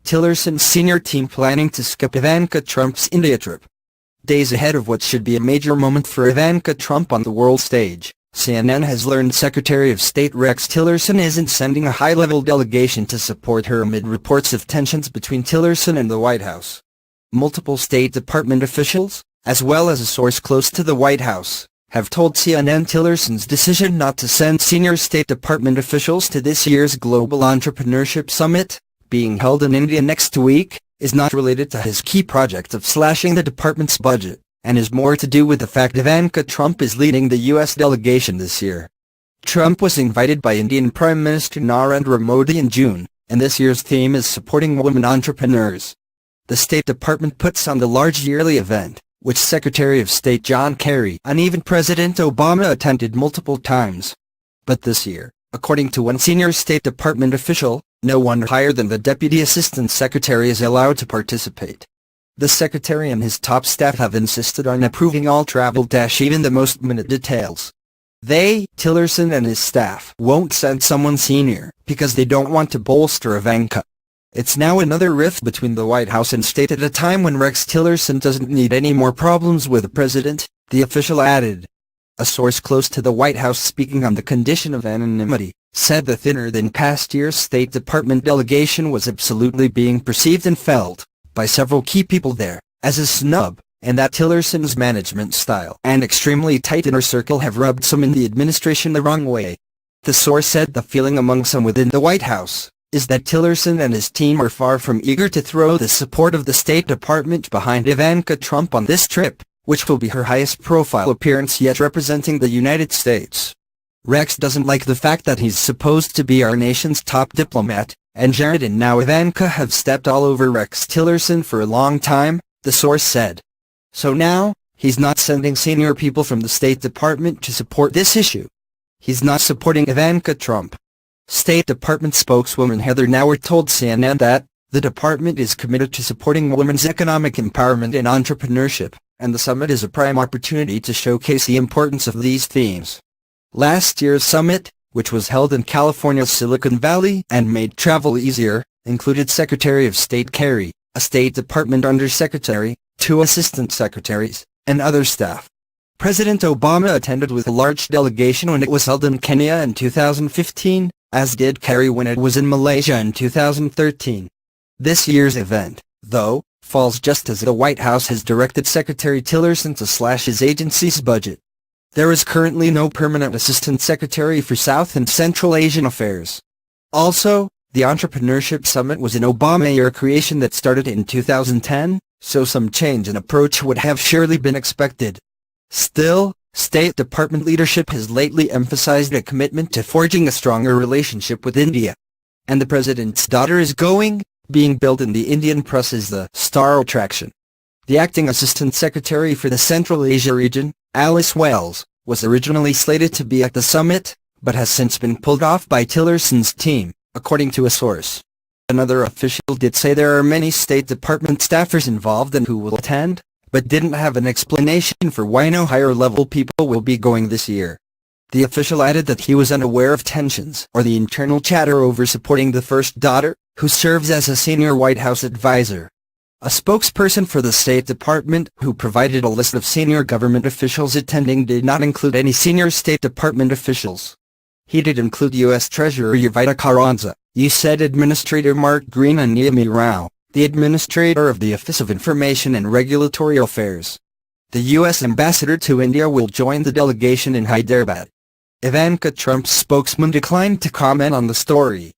Tillerson's senior team planning to skip Ivanka Trump's India trip. Days ahead of what should be a major moment for Ivanka Trump on the world stage, CNN has learned Secretary of State Rex Tillerson isn't sending a high-level delegation to support her amid reports of tensions between Tillerson and the White House. Multiple State Department officials, as well as a source close to the White House, have told CNN Tillerson's decision not to send senior State Department officials to this year's Global Entrepreneurship Summit, being held in India next week, is not related to his key project of slashing the department's budget, and is more to do with the fact Ivanka Trump is leading the U.S. delegation this year. Trump was invited by Indian Prime Minister Narendra Modi in June, and this year's theme is supporting women entrepreneurs. The State Department puts on the large yearly event, which Secretary of State John Kerry and even President Obama attended multiple times. But this year, according to one senior State Department official, no one higher than the Deputy Assistant Secretary is allowed to participate. The Secretary and his top staff have insisted on approving all travel, even the most minute details. They, Tillerson and his staff, won't send someone senior because they don't want to bolster Ivanka. It's now another rift between the White House and State at a time when Rex Tillerson doesn't need any more problems with the president, the official added. A source close to the White House speaking on the condition of anonymity, said the thinner than past year's State Department delegation was absolutely being perceived and felt, by several key people there, as a snub, and that Tillerson's management style and extremely tight inner circle have rubbed some in the administration the wrong way. The source said the feeling among some within the White House is that Tillerson and his team are far from eager to throw the support of the State Department behind Ivanka Trump on this trip, which will be her highest profile appearance yet representing the United States. Rex doesn't like the fact that he's supposed to be our nation's top diplomat, and Jared and now Ivanka have stepped all over Rex Tillerson for a long time, the source said. So now, he's not sending senior people from the State Department to support this issue. He's not supporting Ivanka Trump. State Department spokeswoman Heather Nauert told CNN that, the department is committed to supporting women's economic empowerment and entrepreneurship, and the summit is a prime opportunity to showcase the importance of these themes. Last year's summit, which was held in California's Silicon Valley and made travel easier, included Secretary of State Kerry, a State Department Undersecretary, 2 Assistant Secretaries, and other staff. President Obama attended with a large delegation when it was held in Kenya in 2015, as did Kerry when it was in Malaysia in 2013. This year's event, though, falls just as the White House has directed Secretary Tillerson to slash his agency's budget. There is currently no permanent Assistant Secretary for South and Central Asian Affairs. Also, the Entrepreneurship Summit was an Obama-era creation that started in 2010, so some change in approach would have surely been expected. Still, State Department leadership has lately emphasized a commitment to forging a stronger relationship with India. And the president's daughter is being billed in the Indian press as the star attraction. The acting Assistant Secretary for the Central Asia region, Alice Wells, was originally slated to be at the summit, but has since been pulled off by Tillerson's team, according to a source. Another official did say there are many State Department staffers involved and who will attend, but didn't have an explanation for why no higher-level people will be going this year. The official added that he was unaware of tensions or the internal chatter over supporting the first daughter, who serves as a senior White House advisor. A spokesperson for the State Department, who provided a list of senior government officials attending, did not include any senior State Department officials. He did include U.S. Treasurer Ivanka Trump, USAID Administrator Mark Green and Niyami Rao, the Administrator of the Office of Information and Regulatory Affairs. The U.S. Ambassador to India will join the delegation in Hyderabad. Ivanka Trump's spokesman declined to comment on the story.